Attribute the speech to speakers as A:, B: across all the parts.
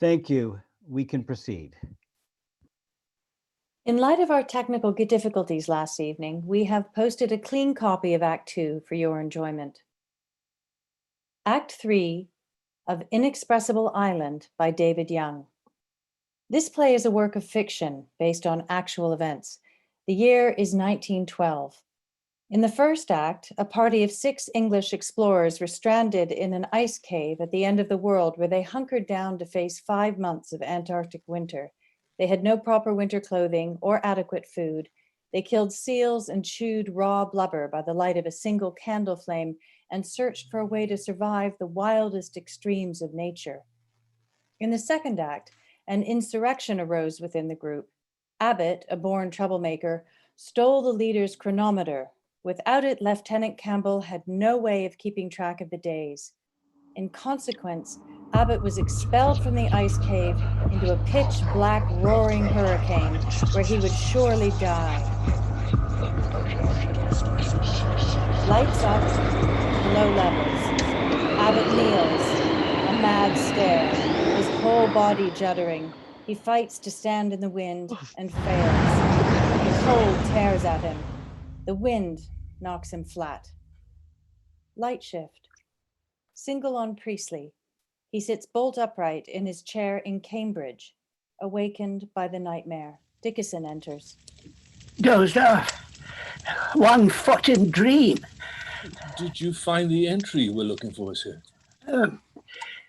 A: Thank you. We can proceed.
B: In light of our technical difficulties last evening, we have posted a clean copy of Act 2 for your enjoyment. Act 3 of Inexpressible Island by David Young. This play is a work of fiction based on actual events. The year is 1912. In the first act, a party of 6 English explorers were stranded in an ice cave at the end of the world where they hunkered down to face 5 months of Antarctic winter. They had no proper winter clothing or adequate food. They killed seals and chewed raw blubber by the light of a single candle flame and searched for a way to survive the wildest extremes of nature. In the second act, an insurrection arose within the group. Abbott, a born troublemaker, stole the leader's chronometer. Without it, Lieutenant Campbell had no way of keeping track of the days. In consequence, Abbott was expelled from the ice cave into a pitch-black roaring hurricane where he would surely die. Lights up, low levels. Abbott kneels, a mad stare, his whole body juddering. He fights to stand in the wind and fails. The cold tears at him. The wind knocks him flat. Light shift. Single on Priestley. He sits bolt upright in his chair in Cambridge, awakened by the nightmare. Dickinson enters.
C: Dozed off. 1 foot in dream.
D: Did you find the entry we're looking for, sir?
C: The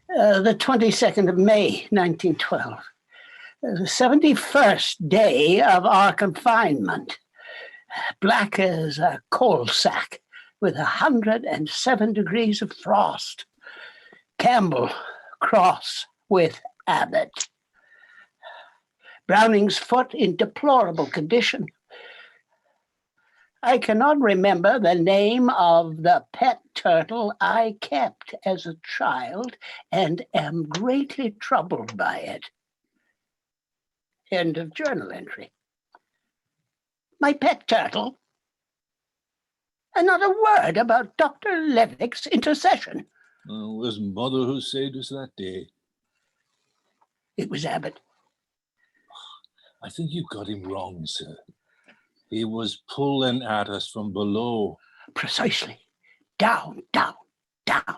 C: 22nd of May, 1912. The 71st day of our confinement. Black as a coal sack with 107 degrees of frost. Campbell cross with Abbott. Browning's foot in deplorable condition. I cannot remember the name of the pet turtle I kept as a child and am greatly troubled by it. End of journal entry. My pet turtle. And not a word about Dr. Levick's intercession.
D: It was Mother who saved us that day.
C: It was Abbott.
D: I think you got him wrong, sir. He was pulling at us from below.
C: Precisely. Down, down, down.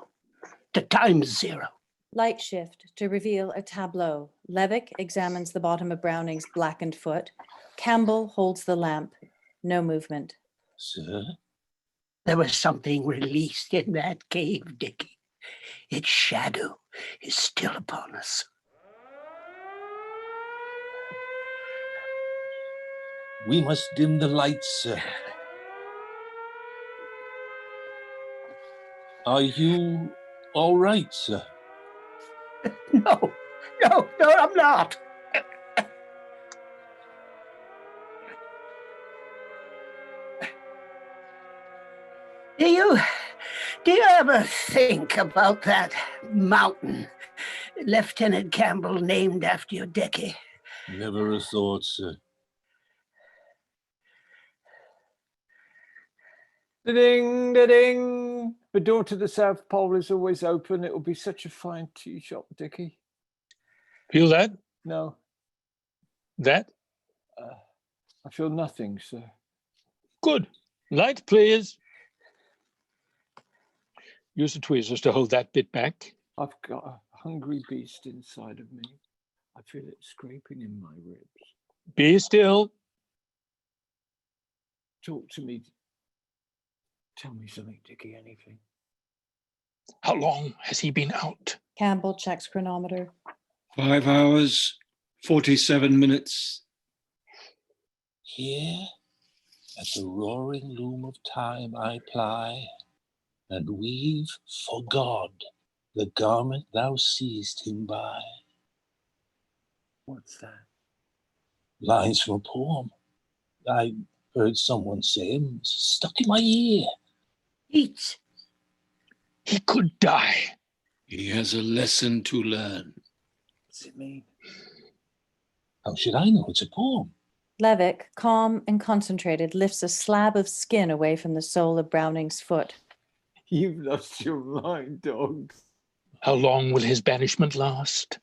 C: To times 0.
B: Light shift to reveal a tableau. Levick examines the bottom of Browning's blackened foot. Campbell holds the lamp. No movement.
D: Sir?
C: There was something released in that cave, Dickie. Its shadow is still upon us.
D: We must dim the lights, sir. Are you all right, sir?
C: No, I'm not. Do you ever think about that mountain Lieutenant Campbell named after you, Dickie?
D: Never a thought, sir.
E: Da-ding, da-ding. The door to the South Pole is always open. It will be such a fine tea shop, Dickie.
F: Feel that?
E: No,
F: That?
E: I feel nothing, sir.
F: Good. Light, please. Use the tweezers to hold that bit back.
E: I've got a hungry beast inside of me. I feel it scraping in my ribs.
F: Be still.
E: Talk to me. Tell me something, Dickie, anything.
F: How long has he been out?
B: Campbell checks chronometer.
G: 5 hours, 47 minutes.
D: Here, at the roaring loom of time I ply, and weave for God the garment thou seest him by.
E: What's that?
D: Lines from a poem. I heard someone say him, stuck in my ear.
C: Eat.
F: He could die.
G: He has a lesson to learn.
E: What's it mean?
D: How should I know it's a poem?
B: Levick, calm and concentrated, lifts a slab of skin away from the sole of Browning's foot.
E: You've lost your mind, dogs.
F: How long will his banishment last?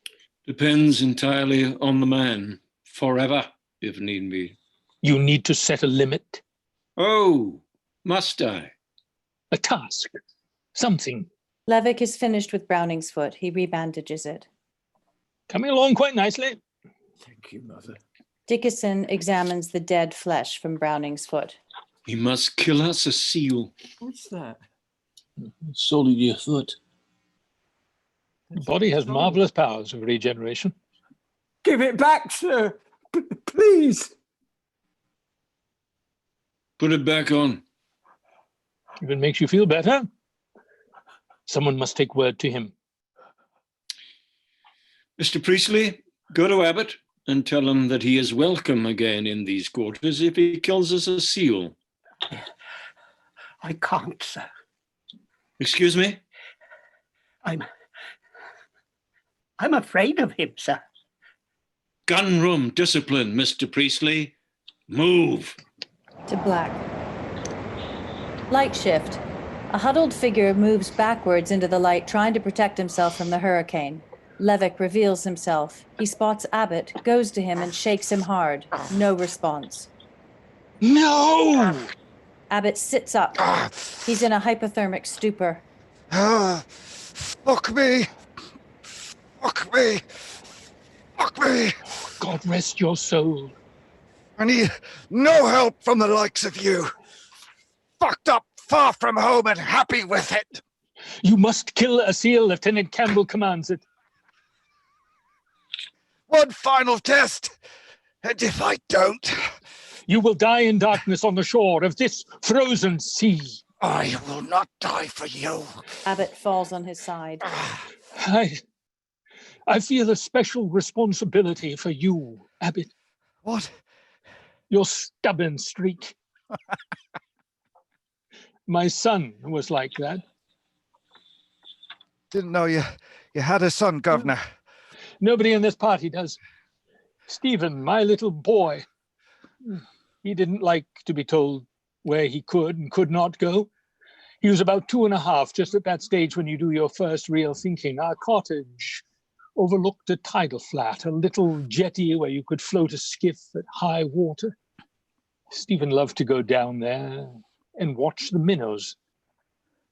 G: Depends entirely on the man. Forever, if need be.
F: You need to set a limit,
G: Oh, must I?
F: a task, something.
B: Levick is finished with Browning's foot. He rebandages it.
F: Coming along quite nicely.
E: Thank you, Mother.
B: Dickinson examines the dead flesh from Browning's foot.
G: He must kill us a seal.
E: What's that?
D: Solid your foot.
F: The body has marvelous powers of regeneration.
E: Give it back, sir. Please.
G: Put it back on.
F: If it makes you feel better, someone must take word to him.
G: Mr. Priestley, go to Abbott and tell him that he is welcome again in these quarters if he kills us a seal.
C: I can't, sir.
G: Excuse me?
C: I'm afraid of him, sir.
G: Gunroom discipline, Mr. Priestley. Move.
B: To black. Light shift. A huddled figure moves backwards into the light, trying to protect himself from the hurricane. Levick reveals himself. He spots Abbott, goes to him and shakes him hard. No response.
F: No!
B: Abbott sits up. He's in a hypothermic stupor.
H: Fuck me! Fuck me! Fuck me!
F: God rest your soul.
H: I need no help from the likes of you. Fucked up, far from home and happy with it.
F: You must kill a seal. Lieutenant Campbell commands it.
H: One final test, and if I don't,
F: You will die in darkness on the shore of this frozen sea.
H: I will not die for you.
B: Abbott falls on his side.
F: I feel a special responsibility for you, Abbott.
H: What?
F: Your stubborn streak. My son was like that.
H: Didn't know you had a son, Governor.
F: Nobody in this party does. Stephen, my little boy, he didn't like to be told where he could and could not go. He was about 2.5, just at that stage when you do your first real thinking. Our cottage overlooked a tidal flat, a little jetty where you could float a skiff at high water. Stephen loved to go down there and watch the minnows.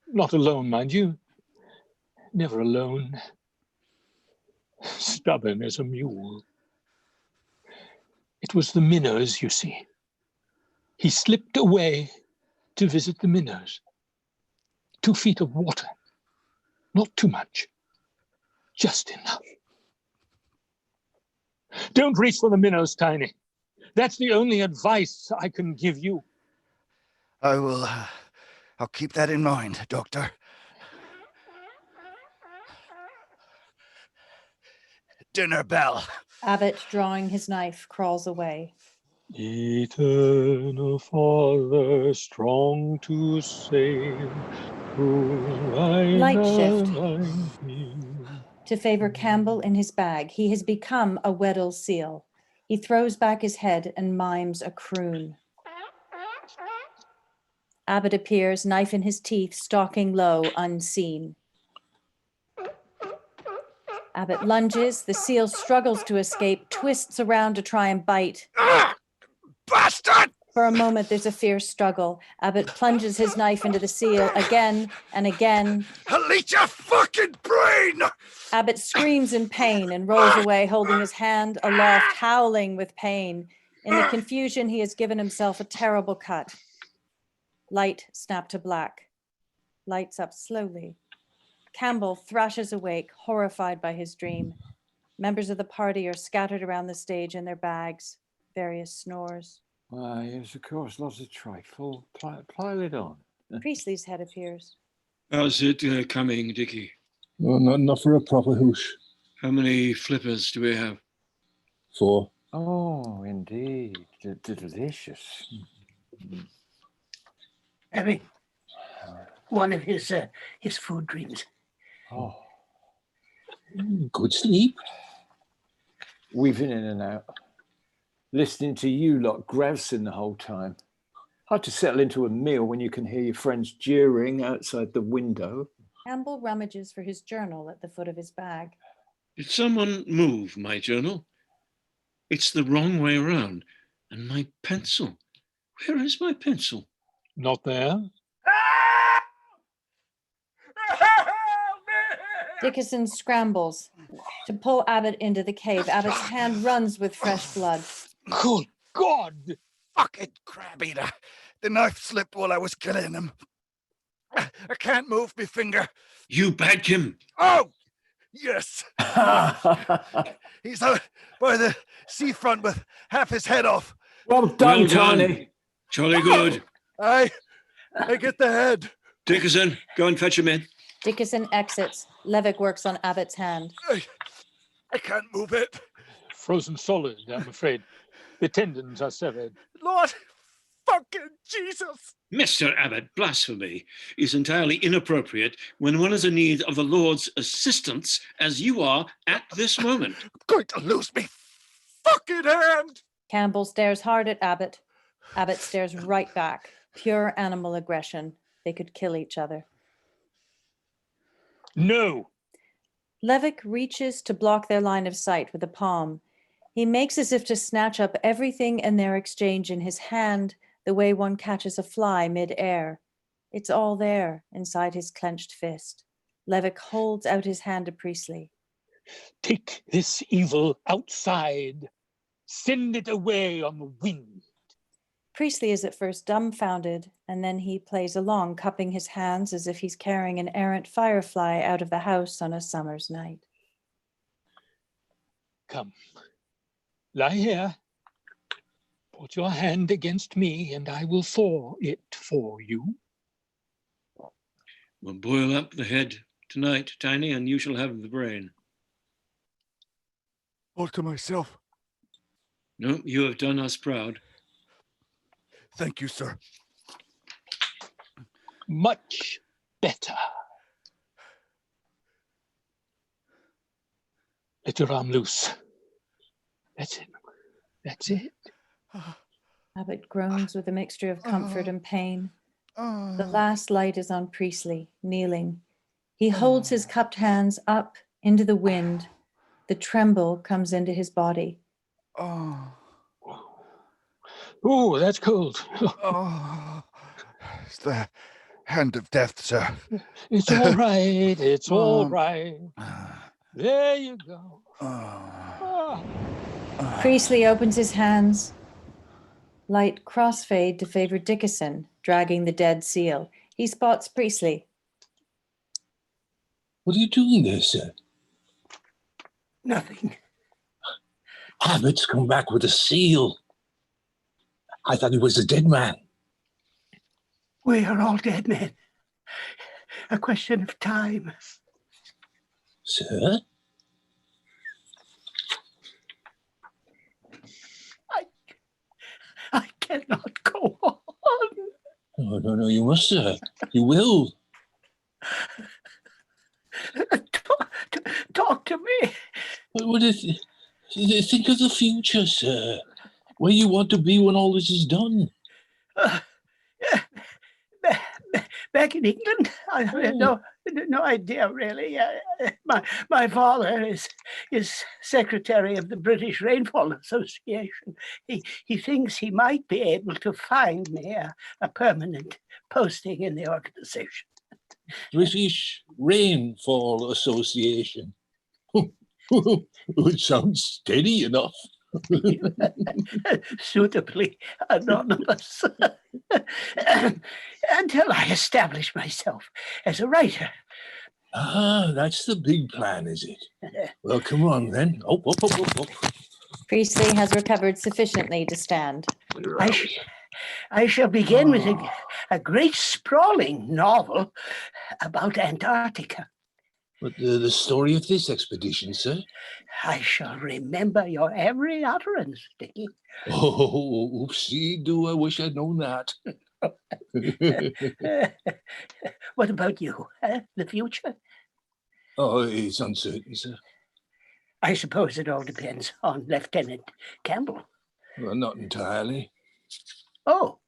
F: Not alone, mind you. Never alone. Stubborn as a mule. It was the minnows, you see. He slipped away to visit the minnows. 2 feet of water. Not too much. Just enough. Don't reach for the minnows, Tiny. That's the only advice I can give you.
H: I will. I'll keep that in mind, Doctor. Dinner bell.
B: Abbott, drawing his knife, crawls away.
F: Eternal Father, strong to save, whom I
B: Light shift.
F: am.
B: To favor Campbell in his bag, he has become a Weddell seal. He throws back his head and mimes a croon. Abbott appears, knife in his teeth, stalking low, unseen. Abbott lunges, the seal struggles to escape, twists around to try and bite.
H: Bastard!
B: For a moment, there's a fierce struggle. Abbott plunges his knife into the seal again and again.
H: I'll eat your fucking brain!
B: Abbott screams in pain and rolls away, holding his hand aloft, howling with pain. In the confusion, he has given himself a terrible cut. Light snapped to black. Lights up slowly. Campbell thrashes awake, horrified by his dream. Members of the party are scattered around the stage in their bags. Various snores.
E: Why, yes, of course, lots of trifle. Pile it on.
B: Priestley's head appears.
G: How's it coming, Dickie?
D: Well, not enough for a proper hoosh.
G: How many flippers do we have?
D: 4.
E: Oh, indeed. Delicious.
C: Having one of his food dreams.
E: Oh,
D: Good sleep.
E: weaving in and out. Listening to you lot grousing the whole time. Hard to settle into a meal when you can hear your friends jeering outside the window.
B: Campbell rummages for his journal at the foot of his bag.
G: Did someone move my journal? It's the wrong way around. And my pencil. Where is my pencil?
F: Not there.
B: Dickinson scrambles to pull Abbott into the cave. Abbott's hand runs with fresh blood.
F: Good God!
H: Fucking crab eater. The knife slipped while I was killing him. I can't move my finger.
G: You bagged him.
H: Oh, yes. He's out by the seafront with half his head off.
E: Well done,
G: Well done.
E: Tiny.
G: Jolly good.
H: I get the head.
G: Dickerson, go and fetch him in.
B: Dickinson exits. Levick works on Abbott's hand.
H: I can't move it.
F: Frozen solid, I'm afraid. The tendons are severed.
H: Lord fucking Jesus.
G: Mr. Abbott, blasphemy is entirely inappropriate when one is in need of the Lord's assistance, as you are at this moment.
H: I'm going to lose me fucking hand.
B: Campbell stares hard at Abbott. Abbott stares right back. Pure animal aggression. They could kill each other.
F: No!
B: Levick reaches to block their line of sight with a palm. He makes as if to snatch up everything in their exchange in his hand, the way one catches a fly mid-air. It's all there inside his clenched fist. Levick holds out his hand to Priestley.
F: Take this evil outside. Send it away on the wind.
B: Priestley is at first dumbfounded, and then he plays along, cupping his hands as if he's carrying an errant firefly out of the house on a summer's night.
F: Come. Lie here. Put your hand against me, and I will thaw it for you.
G: We'll boil up the head tonight, Tiny, and you shall have the brain.
H: All to myself.
G: No, you have done us proud.
H: Thank you, sir.
F: Much better. Let your arm loose. That's it. That's it.
B: Abbott groans with a mixture of comfort and pain. The last light is on Priestley, kneeling. He holds his cupped hands up into the wind. The tremble comes into his body.
F: Oh, that's cold.
H: It's the hand of death, sir.
F: It's all right. It's all right. There you go.
B: Priestley opens his hands. Light crossfade to favor Dickinson, dragging the dead seal. He spots Priestley.
D: What are you doing there, sir?
C: Nothing.
D: Abbott's come back with a seal. I thought he was a dead man.
C: We are all dead men. A question of time.
D: Sir?
C: I cannot go on.
D: Oh, no, you must, sir. You will.
C: Talk to me.
D: What is it? Think of the future, sir. Where you want to be when all this is done.
C: Back in England, I had no idea really. My father is secretary of the British Rainfall Association. He thinks he might be able to find me a permanent posting in the organization.
D: British Rainfall Association. It sounds steady enough.
C: Suitably anonymous. Until I establish myself as a writer.
D: Ah, that's the big plan, is it? Well, come on then. Up.
B: Priestley has recovered sufficiently to stand.
C: I shall begin with a great sprawling novel about Antarctica.
D: But the story of this expedition, sir?
C: I shall remember your every utterance, Dickie.
D: Oh, oopsie, do I wish I'd known that.
C: What about you? The future?
D: Oh, it's uncertain, sir.
C: I suppose it all depends on Lieutenant Campbell.
D: Well, not entirely.
C: Oh,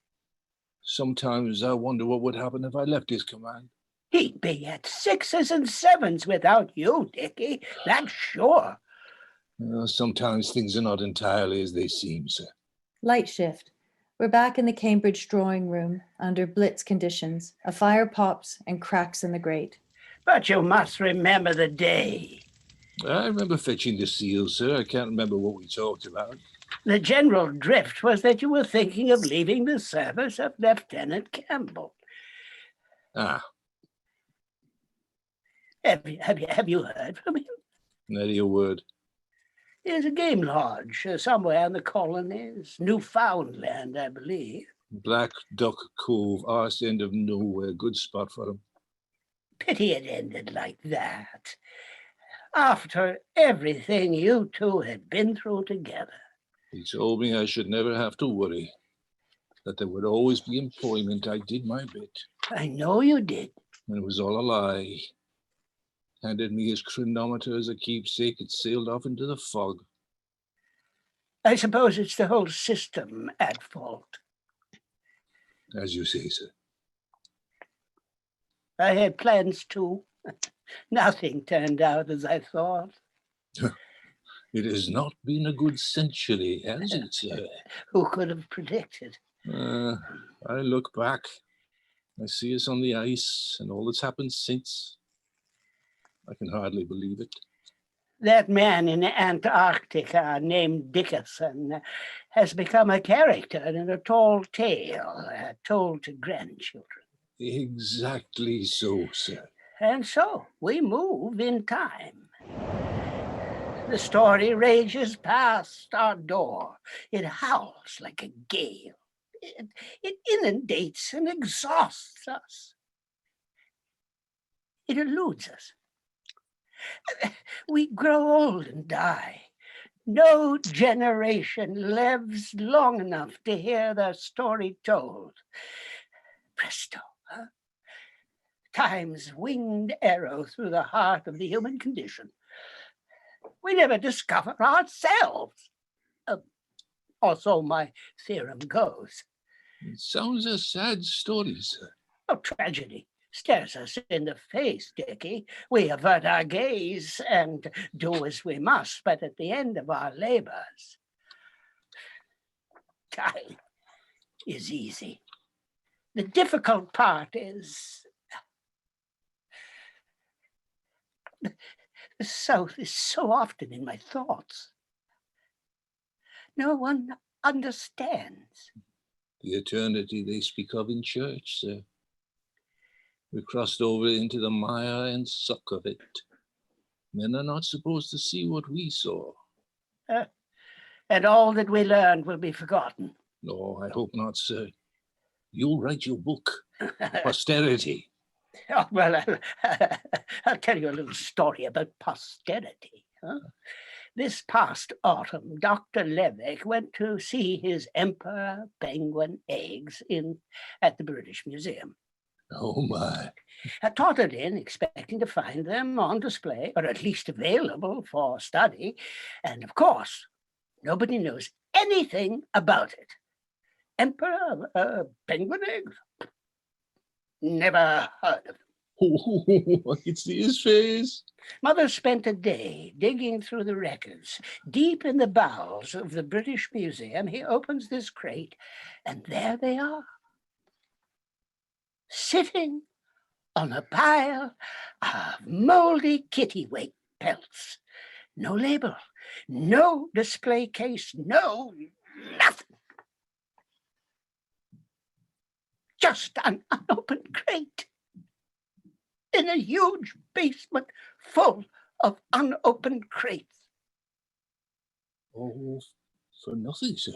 D: Sometimes I wonder what would happen if I left his command.
C: He'd be at 6s and 7s without you, Dickie. That's sure.
D: Well, sometimes things are not entirely as they seem, sir.
B: Light shift. We're back in the Cambridge drawing room under blitz conditions. A fire pops and cracks in the grate.
C: But you must remember the day.
D: I remember fetching the seal, sir. I can't remember what we talked about.
C: The general drift was that you were thinking of leaving the service of Lieutenant Campbell.
D: Ah,
C: Have you heard from him?
D: not a word.
C: There's a game lodge somewhere in the colonies, Newfoundland, I believe.
D: Black Duck Cove, arse end of nowhere. Good spot for him.
C: Pity it ended like that. After everything you two had been through together.
D: He told me I should never have to worry, that there would always be employment. I did my bit.
C: I know you did.
D: And it was all a lie. Handed me his chronometer as a keepsake. It sailed off into the fog.
C: I suppose it's the whole system at fault.
D: As you say, sir.
C: I had plans too. Nothing turned out as I thought.
D: It has not been a good century, has it, sir?
C: Who could have predicted?
D: I look back. I see us on the ice and all that's happened since. I can hardly believe it.
C: That man in Antarctica named Dickerson has become a character in a tall tale told to grandchildren.
D: Exactly so, sir.
C: And so we move in time. The story rages past our door. It howls like a gale. It inundates and exhausts us. It eludes us. We grow old and die. No generation lives long enough to hear their story told. Presto, huh? Time's winged arrow through the heart of the human condition. We never discover ourselves. Or so my theorem goes.
D: It sounds a sad story, sir.
C: Oh, tragedy stares us in the face, Dickie. We avert our gaze and do as we must, but at the end of our labors, time is easy. The difficult part is the South is so often in my thoughts. No one understands.
D: The eternity they speak of in church, sir. We crossed over into the mire and suck of it. Men are not supposed to see what we saw.
C: And all that we learned will be forgotten.
D: No, I hope not, sir. You'll write your book, Posterity.
C: Oh, well, I'll tell you a little story about posterity. Huh? This past autumn, Dr. Levick went to see his emperor penguin eggs at the British Museum.
D: Oh, my.
C: I trotted in, expecting to find them on display, or at least available for study. And of course, nobody knows anything about it. Emperor penguin eggs? Never heard of them.
D: Oh, I can see his face.
C: Mother spent a day digging through the records. Deep in the bowels of the British Museum, he opens this crate, and there they are, sitting on a pile of moldy kittiwake pelts. No label, no display case, no nothing. Just an unopened crate in a huge basement full of unopened crates.
D: Oh, for nothing, sir.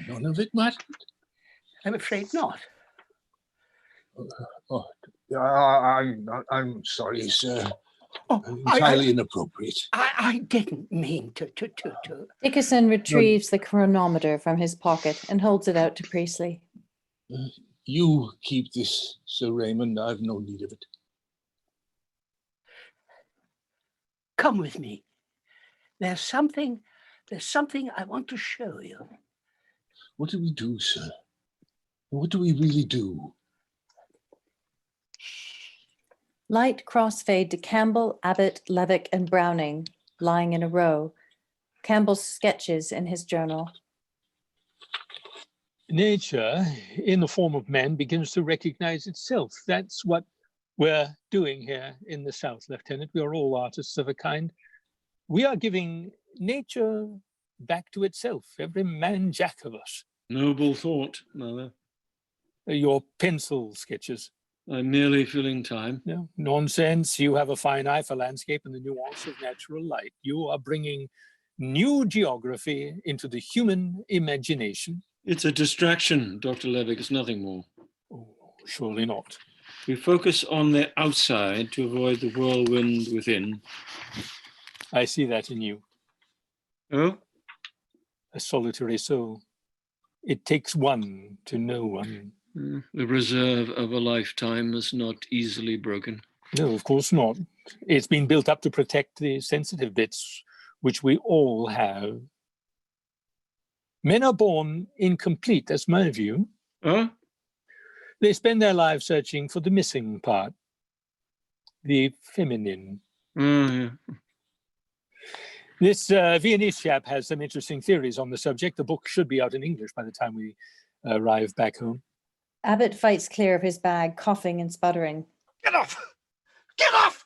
D: None of it mattered.
C: I'm afraid not.
D: I'm sorry, sir.
C: Oh,
D: Entirely inappropriate.
C: I didn't mean to.
B: Dickerson retrieves the chronometer from his pocket and holds it out to Priestley.
D: You keep this, Sir Raymond. I've no need of it.
C: Come with me. There's something I want to show you.
D: What do we do, sir? What do we really do?
B: Light crossfade to Campbell, Abbott, Levick, and Browning, lying in a row. Campbell's sketches in his journal.
F: Nature, in the form of man, begins to recognize itself. That's what we're doing here in the South, Lieutenant. We are all artists of a kind. We are giving nature back to itself, every man jack of us.
G: Noble thought, Mother.
F: Your pencil sketches.
G: I'm merely filling time.
F: No, nonsense. You have a fine eye for landscape and the nuance of natural light. You are bringing new geography into the human imagination.
G: It's a distraction, Dr. Levick. It's nothing more.
F: Oh, surely not.
G: We focus on the outside to avoid the whirlwind within.
F: I see that in you,
G: Oh?
F: a solitary soul. It takes one to know one.
G: The reserve of a lifetime is not easily broken.
F: No, of course not. It's been built up to protect the sensitive bits, which we all have. Men are born incomplete, that's my view.
G: Huh?
F: They spend their lives searching for the missing part, the feminine.
G: Oh, yeah.
F: This Viennese chap has some interesting theories on the subject. The book should be out in English by the time we arrive back home.
B: Abbott fights clear of his bag, coughing and sputtering.
H: Get off! Get off!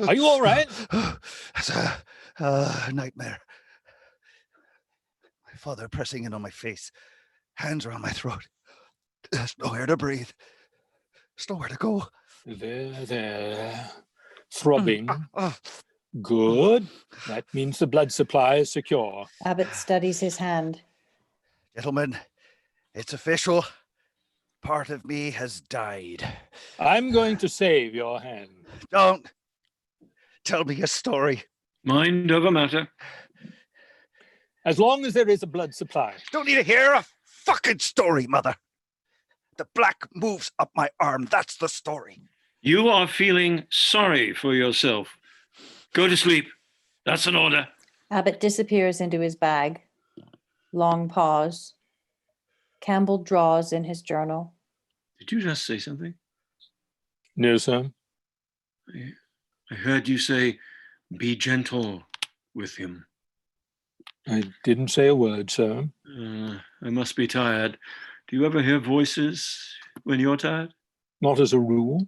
F: Are you all right?
H: It's a nightmare. My father pressing in on my face, hands around my throat. There's nowhere to breathe. There's nowhere to go.
F: There. Throbbing. Good. That means the blood supply is secure.
B: Abbott studies his hand.
H: Gentlemen, it's official. Part of me has died.
F: I'm going to save your hand.
H: Don't tell me a story.
G: Mind over matter.
F: As long as there is a blood supply.
H: Don't need to hear a fucking story, Mother. The black moves up my arm. That's the story.
G: You are feeling sorry for yourself. Go to sleep. That's an order.
B: Abbott disappears into his bag. Long pause. Campbell draws in his journal.
G: Did you just say something?
F: No, sir.
G: I heard you say, be gentle with him.
F: I didn't say a word, sir.
G: I must be tired. Do you ever hear voices when you're tired?
F: Not as a rule.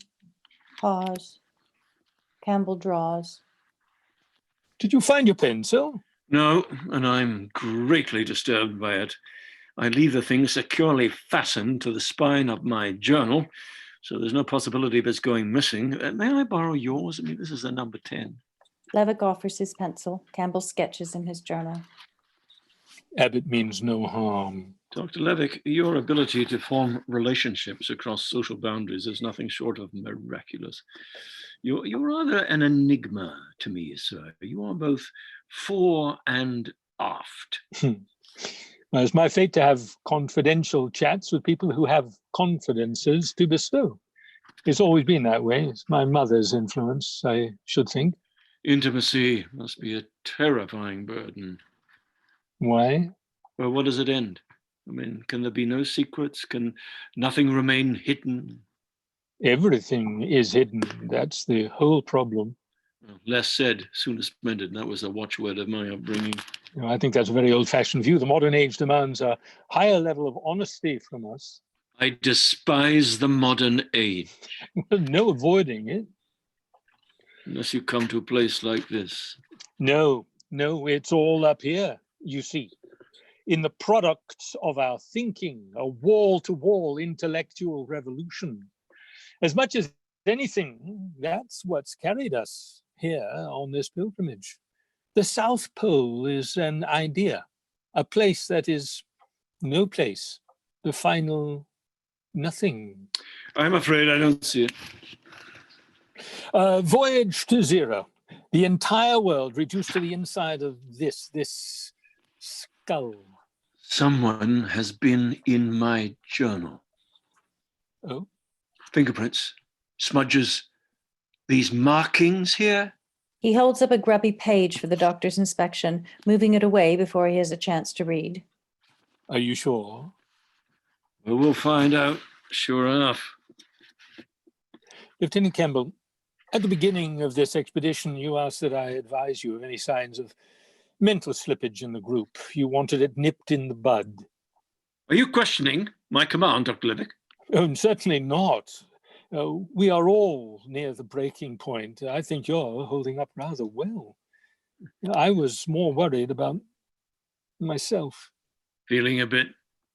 B: Pause. Campbell draws.
F: Did you find your pencil?
G: No, and I'm greatly disturbed by it. I leave the thing securely fastened to the spine of my journal, so there's no possibility of its going missing. May I borrow yours? I mean, this is the number 10.
B: Levick offers his pencil. Campbell sketches in his journal.
F: Abbott means no harm.
G: Dr. Levick, your ability to form relationships across social boundaries is nothing short of miraculous. You're rather an enigma to me, sir. You are both fore and aft.
F: Well, it's my fate to have confidential chats with people who have confidences to bestow. It's always been that way. It's my mother's influence, I should think.
G: Intimacy must be a terrifying burden.
F: Why?
G: Well, what does it end? I mean, can there be no secrets? Can nothing remain hidden?
F: Everything is hidden. That's the whole problem.
G: Well, less said, sooner spended. That was a watchword of my upbringing.
F: You know, I think that's a very old-fashioned view. The modern age demands a higher level of honesty from us.
G: I despise the modern age.
F: No avoiding it.
G: Unless you come to a place like this.
F: No, it's all up here, you see. In the products of our thinking, a wall-to-wall intellectual revolution. As much as anything, that's what's carried us here on this pilgrimage. The South Pole is an idea, a place that is no place, the final nothing.
G: I'm afraid I don't see it.
F: Voyage to zero. The entire world reduced to the inside of this skull.
G: Someone has been in my journal.
F: Oh?
G: Fingerprints, smudges, these markings here.
B: He holds up a grubby page for the doctor's inspection, moving it away before he has a chance to read.
F: Are you sure?
G: Well, we'll find out, sure enough.
F: Lieutenant Campbell, At the beginning of this expedition, you asked that I advise you of any signs of mental slippage in the group. You wanted it nipped in the bud.
G: Are you questioning my command, Dr. Levick?
F: Oh, certainly not. We are all near the breaking point. I think you're holding up rather well. I was more worried about myself.
G: Feeling a bit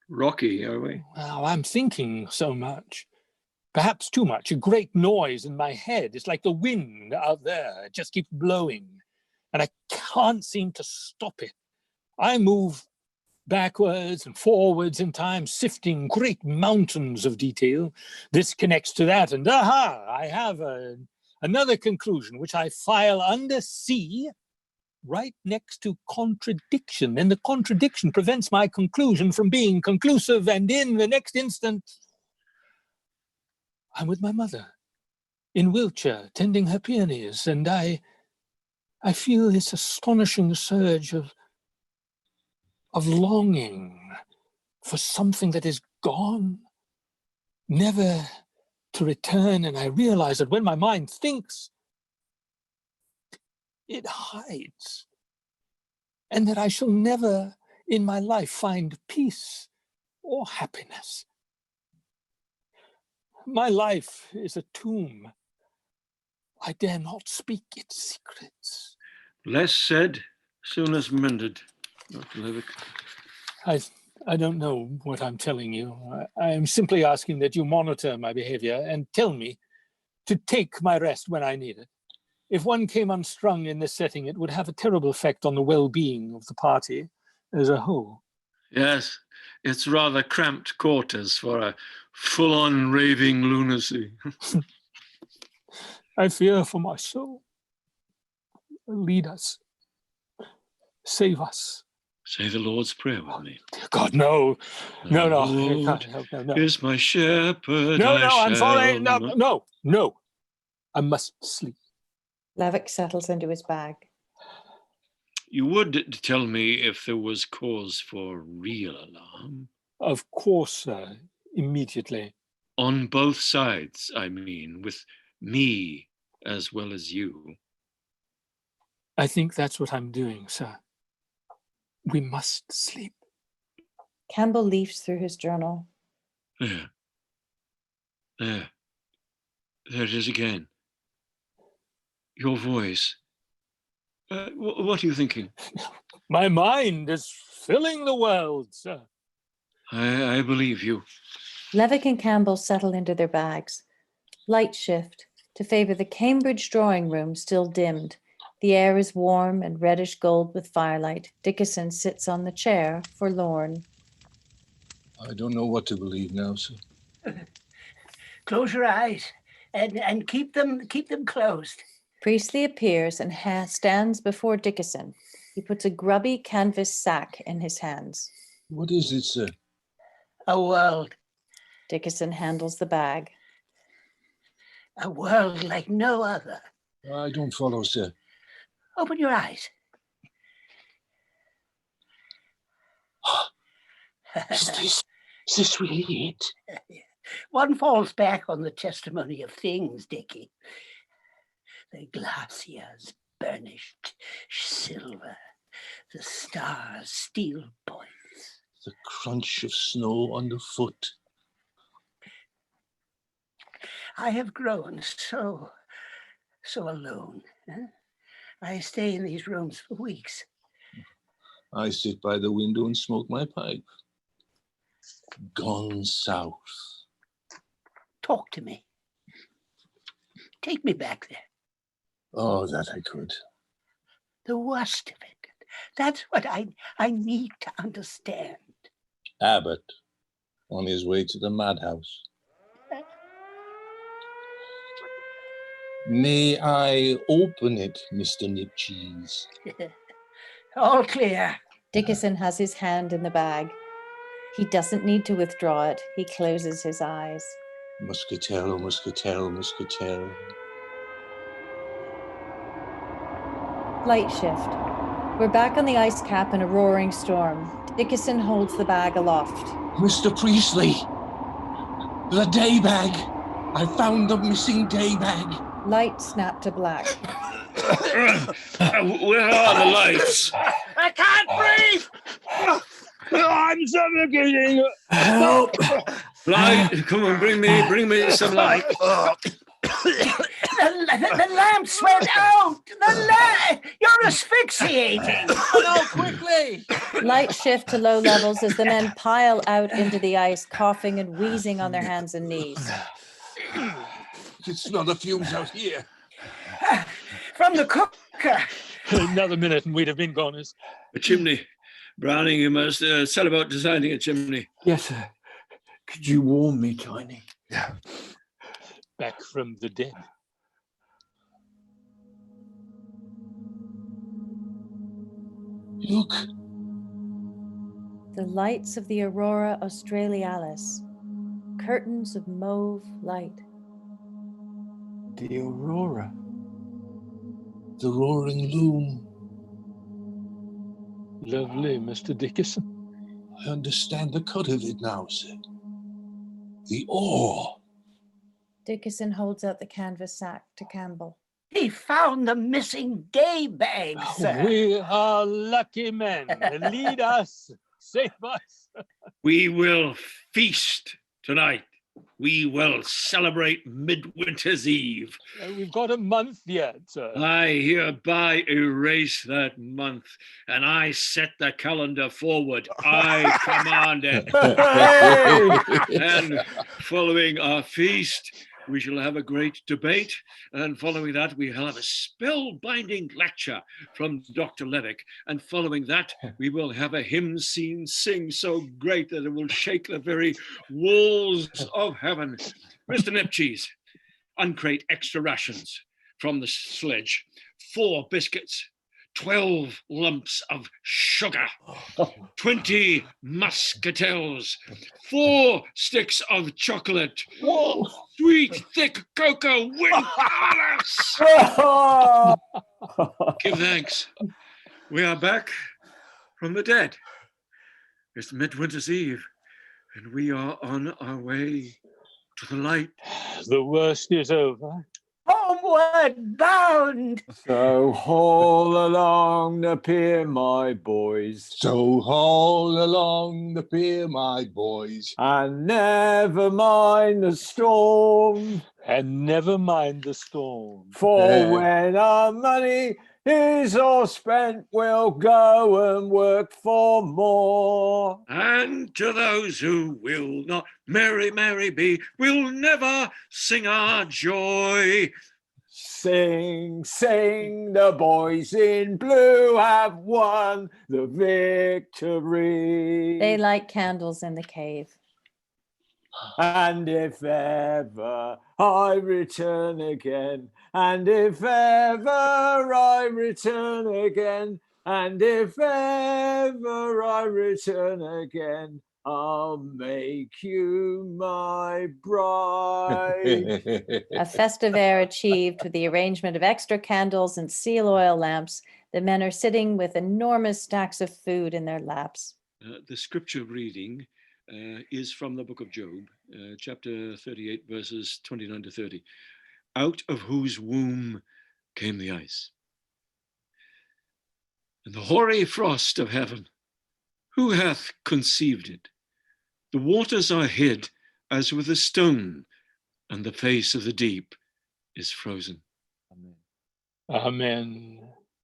G: rocky, are we?
F: Well, I'm thinking so much. Perhaps too much. A great noise in my head. It's like the wind out there. It just keeps blowing. And I can't seem to stop it. I move backwards and forwards in time, sifting great mountains of detail. This connects to that, and aha, I have another conclusion, which I file under C, right next to contradiction. And the contradiction prevents my conclusion from being conclusive, and in the next instant, I'm with my mother in Wiltshire, tending her peonies, and I feel this astonishing surge of longing for something that is gone, never to return. And I realize that when my mind thinks, it hides, and that I shall never in my life find peace or happiness. My life is a tomb. I dare not speak its secrets.
G: Less said, soon as mended, Dr. Levick.
F: I don't know what I'm telling you. I am simply asking that you monitor my behavior and tell me to take my rest when I need it. If one came unstrung in this setting, it would have a terrible effect on the well-being of the party as a whole.
G: Yes, it's rather cramped quarters for a full-on raving lunacy.
F: I fear for my soul. Lead us. Save us.
G: Say the Lord's Prayer with me.
F: Dear God, no. No.
G: Lord
F: No.
G: is my shepherd.
F: No,
G: I
F: I'm sorry.
G: shall
F: No. I must sleep.
B: Levick settles into his bag.
G: You would tell me if there was cause for real alarm.
F: Of course, sir. Immediately.
G: On both sides, I mean, with me as well as you.
F: I think that's what I'm doing, sir. We must sleep.
B: Campbell leafs through his journal.
G: There it is again. Your voice. What are you thinking?
F: My mind is filling the world, sir.
G: I believe you.
B: Levick and Campbell settle into their bags. Light shift to favor the Cambridge drawing room, still dimmed. The air is warm and reddish gold with firelight. Dickinson sits on the chair, forlorn.
D: I don't know what to believe now, sir.
C: Close your eyes and keep them closed.
B: Priestley appears and stands before Dickinson. He puts a grubby canvas sack in his hands.
D: What is it, sir?
C: A world.
B: Dickinson handles the bag.
C: A world like no other.
D: I don't follow, sir.
C: Open your eyes.
G: Is this really it?
C: One falls back on the testimony of things, Dickie. The glaciers burnished silver, the stars steel points.
D: The crunch of snow underfoot.
C: I have grown so alone. I stay in these rooms for weeks.
D: I sit by the window and smoke my pipe. Gone south.
C: Talk to me. Take me back there.
D: Oh, that I could.
C: The worst of it. That's what I need to understand.
D: Abbott, on his way to the madhouse. May I open it, Mr. Nipcheese?
C: All clear.
B: Dickinson has his hand in the bag. He doesn't need to withdraw it. He closes his eyes.
D: Muscatel, muscatel, muscatel.
B: Light shift. We're back on the ice cap in a roaring storm. Dickinson holds the bag aloft.
D: Mr. Priestley, the day bag. I found the missing day bag.
B: Light snapped to black.
G: Where are the lights?
C: I can't breathe!
F: I'm suffocating.
E: Help!
G: Light, come on, bring me some light.
C: The lamps went out! You're asphyxiating!
I: No, quickly!
B: Light shift to low levels as the men pile out into the ice, coughing and wheezing on their hands and knees.
D: It's smell the fumes out here.
C: From the cooker!
F: Another minute and we'd have been goners.
G: A chimney. Browning, you must set about designing a chimney.
E: Yes, sir. Could you warm me, Tiny?
F: Back from the dead.
D: Look,
B: The lights of the Aurora Australis, curtains of mauve light.
E: The Aurora.
D: the roaring loom.
F: Lovely, Mr. Dickerson.
D: I understand the cut of it now, sir. The oar.
B: Dickerson holds out the canvas sack to Campbell.
C: He found the missing day bag, sir.
F: We are lucky men. Lead us, save us.
G: We will feast tonight. We will celebrate Midwinter's Eve.
F: We've got a month yet, sir.
G: I hereby erase that month, and I set the calendar forward. I command it. And following our feast, we shall have a great debate, and following that, we will have a spellbinding lecture from Dr. Levick, and following that, we will have a hymn scene sing so great that it will shake the very walls of heaven. Mr. Nipcheese, uncrate extra rations from the sledge, 4 biscuits, 12 lumps of sugar, 20 muscatels, 4 sticks of chocolate, sweet, thick cocoa with Alice. Give thanks. We are back from the dead. It's Midwinter's Eve, and we are on our way to the light.
F: The worst is over.
C: Homeward bound!
E: So haul along the pier, my boys,
D: So haul along the pier, my boys.
E: and never mind the storm.
F: And never mind the storm.
E: For when our money is all spent, we'll go and work for more.
G: And to those who will not merry, merry be, we'll never sing our joy.
E: Sing, sing, the boys in blue have won the victory.
B: They light candles in the cave.
E: And if ever I return again, and if ever I return again, and if ever I return again, I'll make you my bride.
B: A festive air achieved with the arrangement of extra candles and seal oil lamps. The men are sitting with enormous stacks of food in their laps.
G: The scripture reading is from the book of Job, chapter 38, verses 29 to 30. Out of whose womb came the ice, and the hoary frost of heaven. Who hath conceived it? The waters are hid as with a stone, and the face of the deep is frozen.
F: Amen.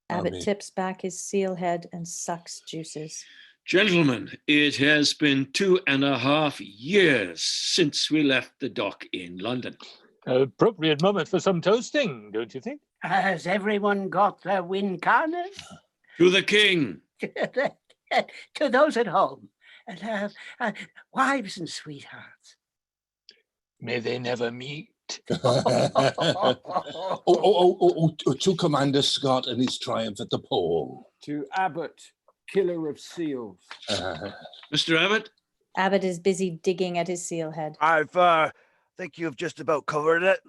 B: Abbot
D: Amen.
B: tips back his seal head and sucks juices.
G: Gentlemen, it has been 2.5 years since we left the dock in London.
F: Appropriate moment for some toasting, don't you think?
C: Has everyone got their wind carners?
G: To the king.
C: To those at home, and wives and sweethearts.
F: May they never meet.
D: To Commander Scott and his triumph at the pole.
E: To Abbott, killer of seals.
G: Mr. Abbott?
B: Abbot is busy digging at his seal head.
H: I've think you've just about covered it.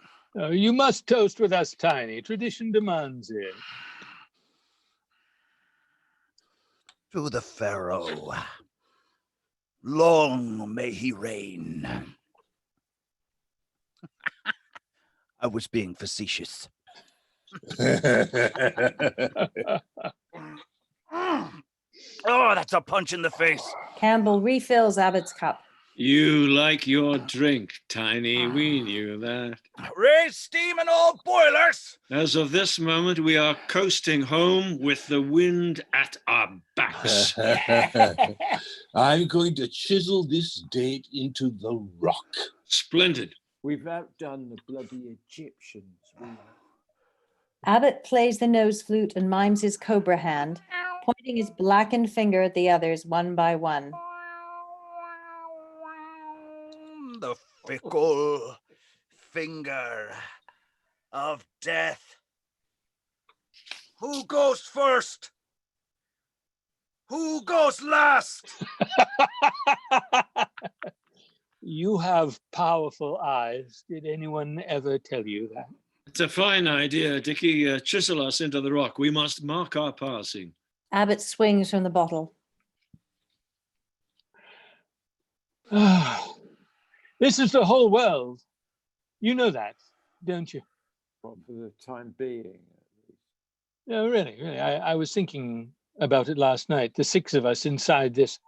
F: You must toast with us, Tiny. Tradition demands it.
H: To the Pharaoh. Long may he reign. I was being facetious. Oh, that's a punch in the face.
B: Campbell refills Abbott's cup.
G: You like your drink, Tiny. We knew that.
H: Raise steam in all boilers.
G: As of this moment, we are coasting home with the wind at our backs.
D: I'm going to chisel this date into the rock.
G: Splendid.
E: We've outdone the bloody Egyptians.
B: Abbott plays the nose flute and mimes his cobra hand, pointing his blackened finger at the others one by one.
H: The fickle finger of death. Who goes first? Who goes last?
F: You have powerful eyes. Did anyone ever tell you that?
G: It's a fine idea, Dickie. Chisel us into the rock. We must mark our passing.
B: Abbott swings from the bottle.
F: This is the whole world. You know that, don't you?
E: Well, for the time being.
F: No, really. I was thinking about it last night. The six of us inside this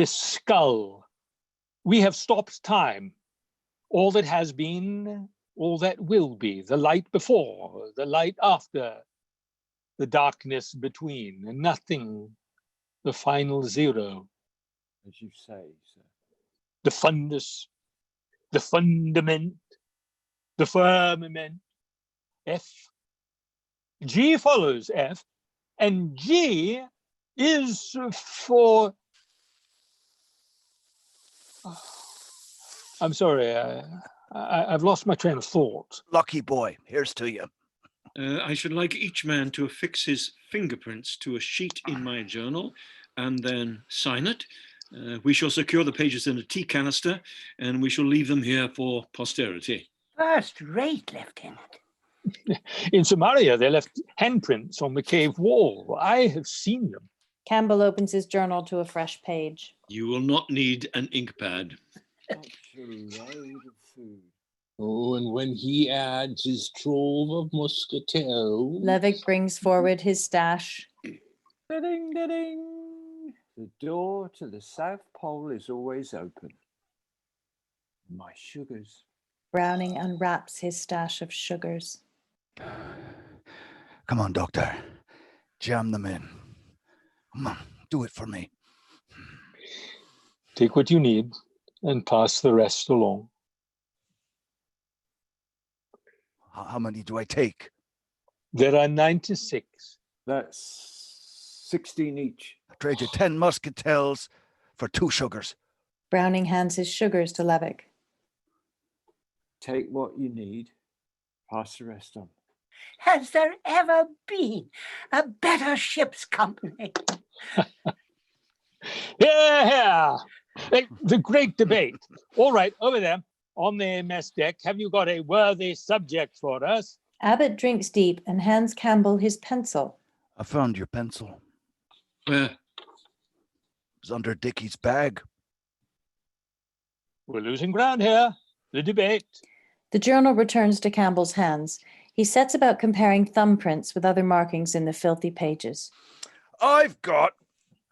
F: skull. We have stopped time. All that has been, all that will be. The light before, the light after, the darkness between, and nothing. The final zero.
E: As you say, sir.
F: The fundus, the fundament, the firmament, F. G follows F, and G is for... I'm sorry, I've lost my train of thought.
H: Lucky boy, here's to you.
G: I should like each man to affix his fingerprints to a sheet in my journal and then sign it. We shall secure the pages in a tea canister, and we shall leave them here for posterity.
C: First rate, Lieutenant.
F: In Samaria, they left handprints on the cave wall. I have seen them.
B: Campbell opens his journal to a fresh page.
G: You will not need an ink pad.
E: Such a load of food.
D: Oh, and when he adds his trove of muscatel.
B: Levick brings forward his stash.
E: Da-ding, da-ding. The door to the South Pole is always open. My sugars.
B: Browning unwraps his stash of sugars.
H: Come on, Doctor. Jam them in. Come on, do it for me.
F: Take what you need and pass the rest along.
H: How many do I take?
F: There are 96.
E: That's 16 each.
H: I trade you 10 muscatels for 2 sugars.
B: Browning hands his sugars to Levick.
E: Take what you need. Pass the rest on.
C: Has there ever been a better ship's company?
F: Yeah. The great debate. All right, over there on the mess deck, have you got a worthy subject for us?
B: Abbott drinks deep and hands Campbell his pencil.
H: I found your pencil.
G: Where?
H: It was under Dickie's bag.
F: We're losing ground here. The debate.
B: The journal returns to Campbell's hands. He sets about comparing thumbprints with other markings in the filthy pages.
H: I've got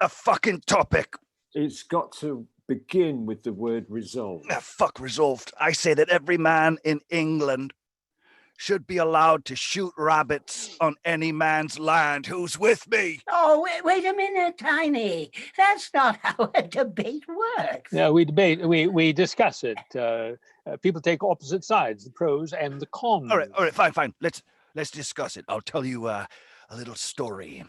H: a fucking topic.
E: It's got to begin with the word resolve.
H: Fuck resolved. I say that every man in England should be allowed to shoot rabbits on any man's land. Who's with me?
C: Oh, wait a minute, Tiny. That's not how a debate works.
F: Yeah, we debate. We discuss it. People take opposite sides, the pros and the cons.
H: All right, fine. Let's discuss it. I'll tell you a little story.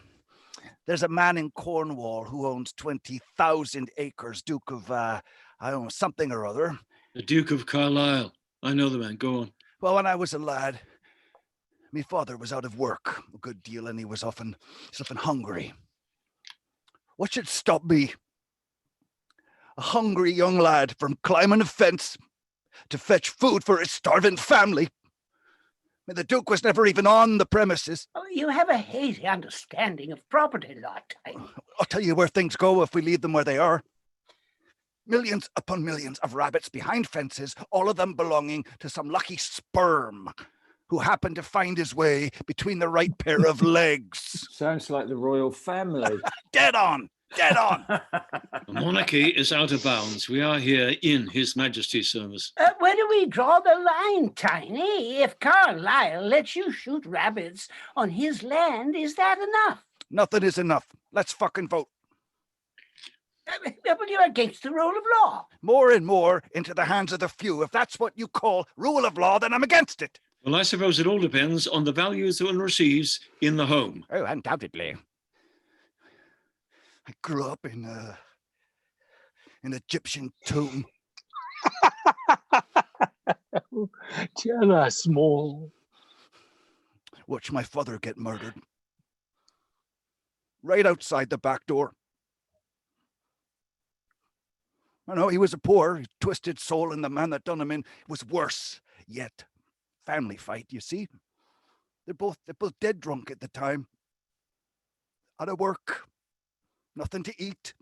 H: There's a man in Cornwall who owns 20,000 acres, Duke of, I don't know, something or other.
G: The Duke of Carlisle. I know the man. Go on.
H: Well, when I was a lad, my father was out of work a good deal, and he was often hungry. What should stop me? A hungry young lad from climbing a fence to fetch food for his starving family. I mean, the Duke was never even on the premises.
C: Oh, you have a hazy understanding of property law, Tiny.
H: I'll tell you where things go if we leave them where they are. Millions upon millions of rabbits behind fences, all of them belonging to some lucky sperm who happened to find his way between the right pair of legs.
E: Sounds like the royal family.
H: Dead on, dead on.
G: The monarchy is out of bounds. We are here in His Majesty's service.
C: Where do we draw the line, Tiny? If Carlisle lets you shoot rabbits on his land, is that enough?
H: Nothing is enough. Let's fucking vote.
C: But you're against the rule of law.
H: More and more into the hands of the few. If that's what you call rule of law, then I'm against it.
G: Well, I suppose it all depends on the values one receives in the home.
H: Oh, undoubtedly. I grew up in an Egyptian tomb.
F: Tell us small.
H: Watched my father get murdered. Right outside the back door. I know he was a poor, twisted soul, and the man that done him in was worse yet. Family fight, you see. They're both dead drunk at the time. Out of work. Nothing to eat.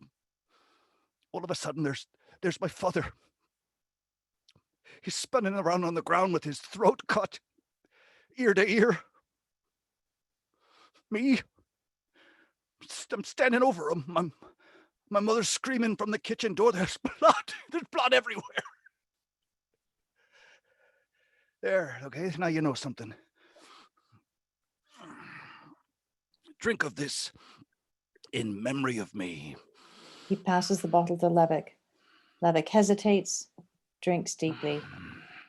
H: All of a sudden, there's my father. He's spinning around on the ground with his throat cut, ear to ear. Me, I'm standing over him. My mother's screaming from the kitchen door. There's blood everywhere. There, okay, now you know something. Drink of this in memory of me.
B: He passes the bottle to Levick. Levick hesitates, drinks deeply.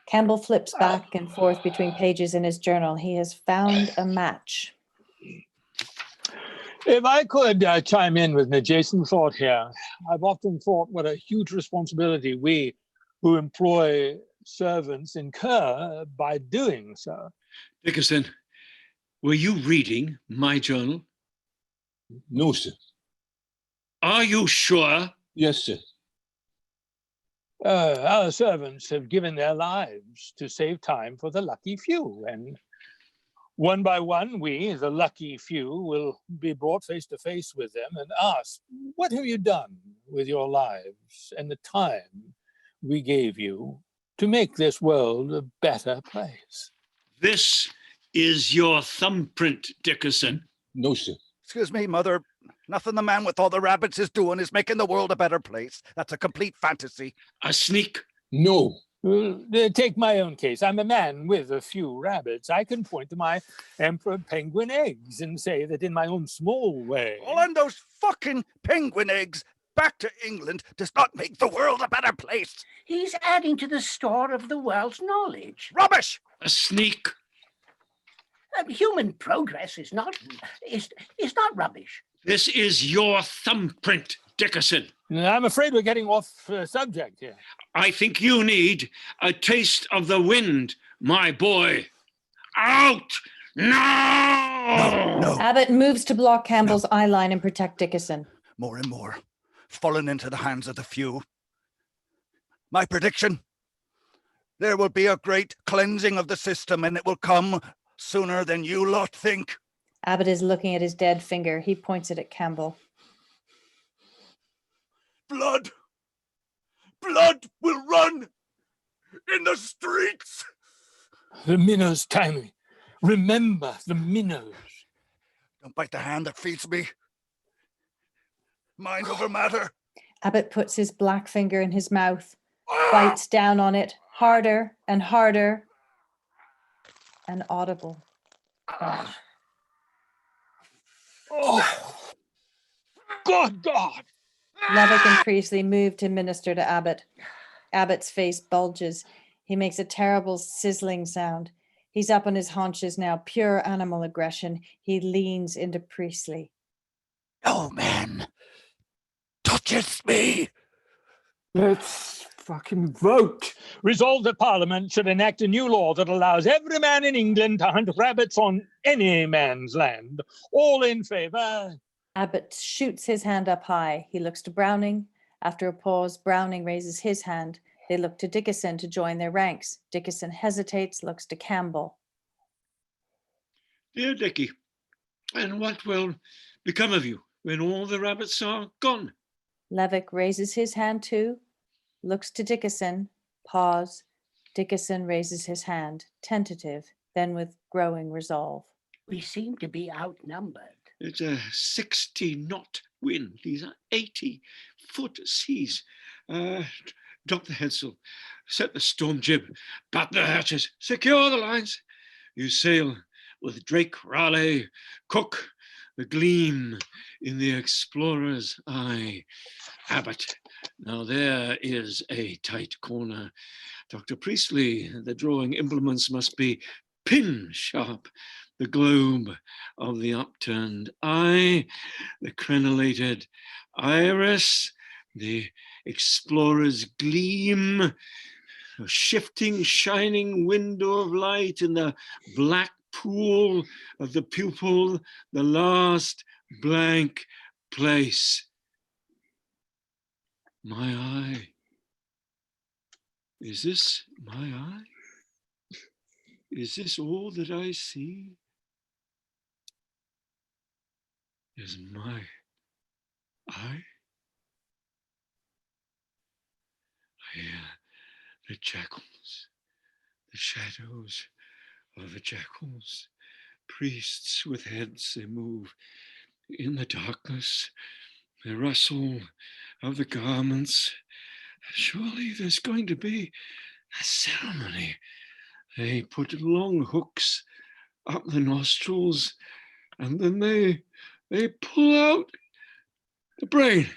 B: Campbell flips back and forth between pages in his journal. He has found a match.
F: If I could chime in with an adjacent thought here, I've often thought what a huge responsibility we who employ servants incur by doing so.
G: Dickerson, were you reading my journal?
D: No, sir.
G: Are you sure?
D: Yes, sir.
F: Our servants have given their lives to save time for the lucky few, and one by one, we, the lucky few, will be brought face to face with them and asked, what have you done with your lives and the time we gave you to make this world a better place?
G: This is your thumbprint, Dickerson.
D: No, sir.
H: Excuse me, Mother. Nothing the man with all the rabbits is doing is making the world a better place. That's a complete fantasy.
G: A sneak.
D: No.
F: Well, take my own case. I'm a man with a few rabbits. I can point to my emperor penguin eggs and say that in my own small way.
H: All on those fucking penguin eggs back to England does not make the world a better place.
C: He's adding to the store of the world's knowledge.
H: Rubbish!
G: A sneak.
C: Human progress is not rubbish.
G: This is your thumbprint, Dickerson.
F: I'm afraid we're getting off subject here.
G: I think you need a taste of the wind, my boy. Out now!
H: No.
B: Abbott moves to block Campbell's eye line and protect Dickerson.
H: More and more, falling into the hands of the few. My prediction, there will be a great cleansing of the system, and it will come sooner than you lot think.
B: Abbott is looking at his dead finger. He points it at Campbell.
H: Blood will run in the streets.
F: The minnows, Tiny. Remember the minnows.
H: Don't bite the hand that feeds me. Mind over matter.
B: Abbott puts his black finger in his mouth, bites down on it, harder and harder. An audible crash.
F: Oh, good God.
B: Levick and Priestley move to minister to Abbott. Abbott's face bulges. He makes a terrible sizzling sound. He's up on his haunches now, pure animal aggression. He leans into Priestley.
H: No man touches me.
E: Let's fucking vote.
F: Resolved that Parliament should enact a new law that allows every man in England to hunt rabbits on any man's land. All in favour?
B: Abbott shoots his hand up high. He looks to Browning. After a pause, Browning raises his hand. They look to Dickerson to join their ranks. Dickerson hesitates, looks to Campbell.
G: Dear Dickie, and what will become of you when all the rabbits are gone?
B: Levick raises his hand too. looks to Dickinson, pause. Dickinson raises his hand, tentative, then with growing resolve.
C: We seem to be outnumbered.
G: It's a 60-knot wind. These are 80-foot seas. Drop the headsail, set the storm jib, bat the hatches, secure the lines. You sail with Drake, Raleigh, Cook, the gleam in the explorer's eye. Abbott, now there is a tight corner. Dr. Priestley, the drawing implements must be pin sharp. The globe of the upturned eye, the crenellated iris, the explorer's gleam, a shifting, shining window of light in the black pool of the pupil, the last blank place. My eye. Is this my eye? Is this all that I see? Is my eye? I hear the jackals, the shadows of the jackals, priests with heads, they move in the darkness, the rustle of the garments. Surely there's going to be a ceremony. They put long hooks up the nostrils, and then they pull out the brain.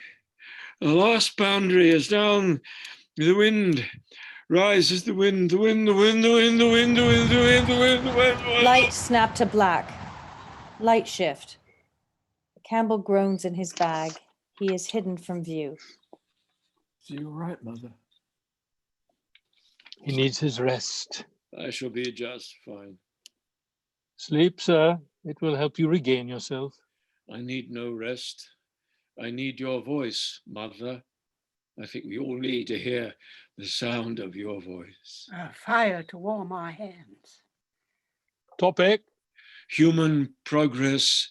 G: The last boundary is down the wind. Rises the wind, the wind, the wind, the wind, the wind, the wind, the wind, the wind, the wind, the wind.
B: Light snap to black. Light shift. Campbell groans in his bag. He is hidden from view.
E: Is you all right, Mother?
F: He needs his rest.
G: I shall be just fine.
F: Sleep, sir. It will help you regain yourself.
G: I need no rest. I need your voice, Mother. I think we all need to hear the sound of your voice.
C: Fire to warm our hands.
F: Topic.
G: Human progress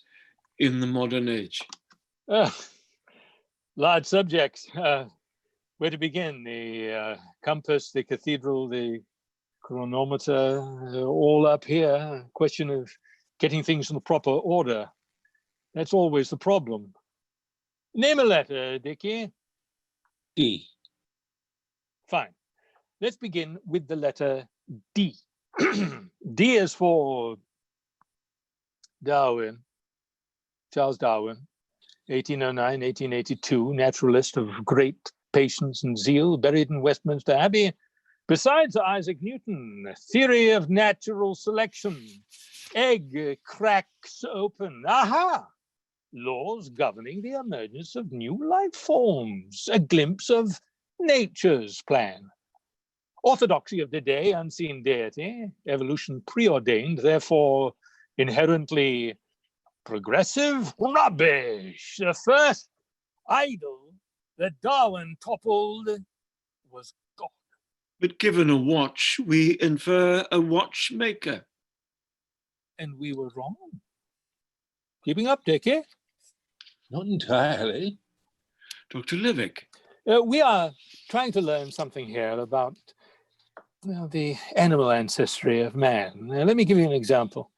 G: in the modern age.
F: Large subjects. Where to begin? The compass, the cathedral, the chronometer, all up here. Question of getting things in the proper order. That's always the problem. Name a letter, Dickie.
D: D.
F: Fine. Let's begin with the letter D. D is for Darwin, Charles Darwin, 1809, 1882, naturalist of great patience and zeal, buried in Westminster Abbey. Besides Isaac Newton, theory of natural selection, egg cracks open. Aha! Laws governing the emergence of new life forms, a glimpse of nature's plan. Orthodoxy of the day, unseen deity, evolution preordained, therefore inherently progressive. Rubbish! The first idol that Darwin toppled was God.
G: But given a watch, we infer a watchmaker.
F: And we were wrong. Keeping up, Dickie?
D: Not entirely.
G: Dr. Livick.
F: We are trying to learn something here about the animal ancestry of man. Let me give you an example.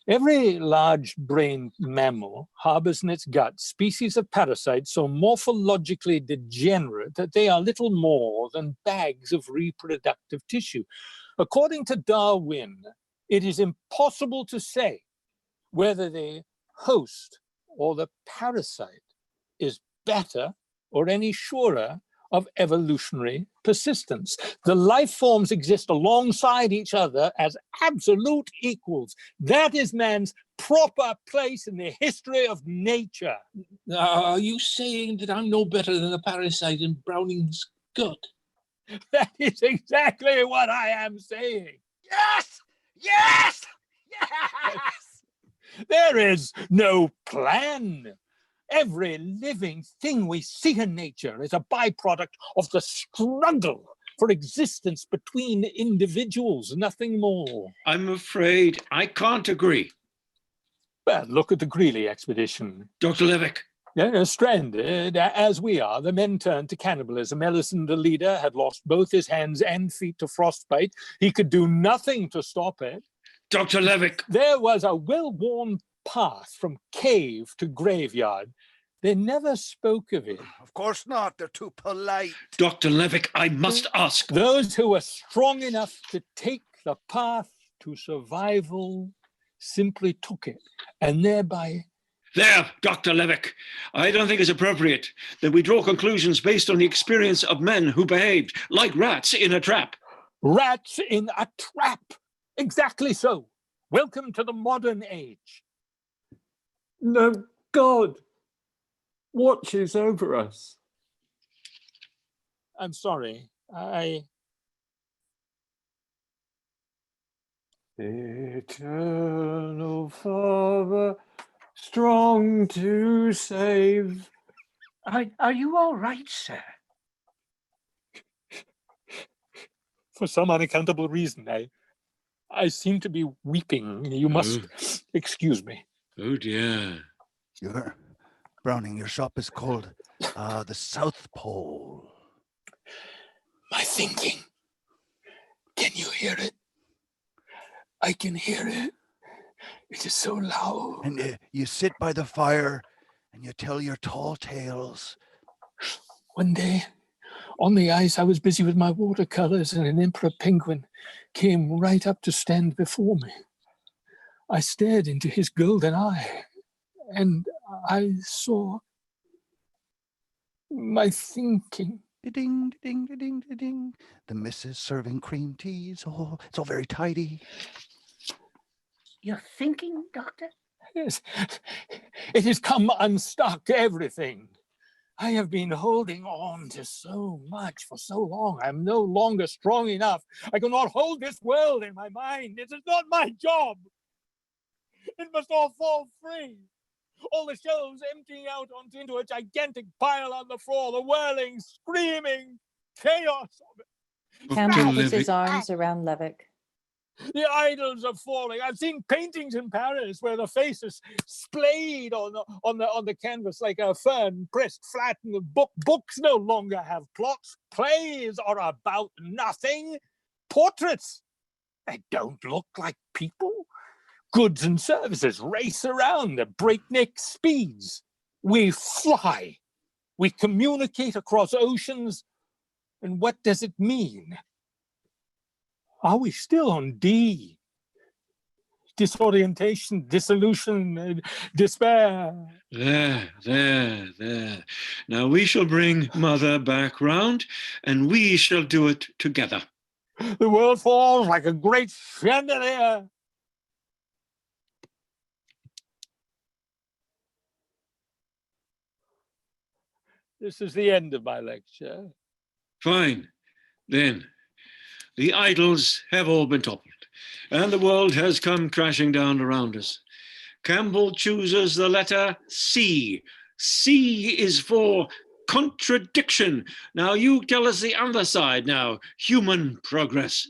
F: Every large-brained mammal harbors in its gut species of parasites so morphologically degenerate that they are little more than bags of reproductive tissue. According to Darwin, it is impossible to say whether the host or the parasite is better or any surer of evolutionary persistence. The life forms exist alongside each other as absolute equals. That is man's proper place in the history of nature.
D: Are you saying that I'm no better than a parasite in Browning's gut?
F: That is exactly what I am saying.
H: Yes! Yes! Yes!
F: There is no plan. Every living thing we see in nature is a byproduct of the struggle for existence between individuals, nothing more.
G: I'm afraid I can't agree.
F: Well, look at the Greeley expedition.
G: Dr. Livick.
F: Stranded, as we are, the men turned to cannibalism. Ellison, the leader, had lost both his hands and feet to frostbite. He could do nothing to stop it.
G: Dr. Levick!
F: There was a well-worn path from cave to graveyard. They never spoke of it.
H: Of course not. They're too polite.
G: Dr. Levick, I must ask.
F: Those who were strong enough to take the path to survival simply took it, and thereby...
G: There, Dr. Levick, I don't think it's appropriate that we draw conclusions based on the experience of men who behaved like rats in a trap.
F: Rats in a trap! Exactly so. Welcome to the modern age.
E: No, God watches over us.
F: I'm sorry.
E: Eternal Father, strong to save.
C: Are you all right, sir?
F: For some unaccountable reason, I seem to be weeping. You must excuse me.
G: Oh, dear.
H: Browning, your shop is called the South Pole.
F: My thinking. Can you hear it? I can hear it. It is so loud.
H: And you sit by the fire and you tell your tall tales.
F: One day, on the ice, I was busy with my watercolors and an emperor penguin came right up to stand before me. I stared into his golden eye and I saw my thinking.
H: Ding, ding, ding, ding, ding. The missus serving cream teas. Oh, it's all very tidy.
C: You're thinking, Doctor?
F: Yes, it has come unstuck, everything. I have been holding on to so much for so long. I'm no longer strong enough. I cannot hold this world in my mind. It is not my job. It must all fall free. All the shelves emptying out into a gigantic pile on the floor, the whirling, screaming chaos of it.
B: Campbell puts his arms around Levick.
F: The idols are falling. I've seen paintings in Paris where the face is splayed on the canvas like a fern pressed flat in the book. Books no longer have plots. Plays are about nothing. Portraits, they don't look like people. Goods and services race around at breakneck speeds. We fly. We communicate across oceans. And what does it mean? Are we still on D? Disorientation, dissolution, despair.
G: There. Now we shall bring Mother back round, and we shall do it together.
F: The world falls like a great chandelier. This is the end of my lecture.
G: Fine. Then, the idols have all been toppled, and the world has come crashing down around us. Campbell chooses the letter C. C is for contradiction. Now you tell us the other side now, human progress.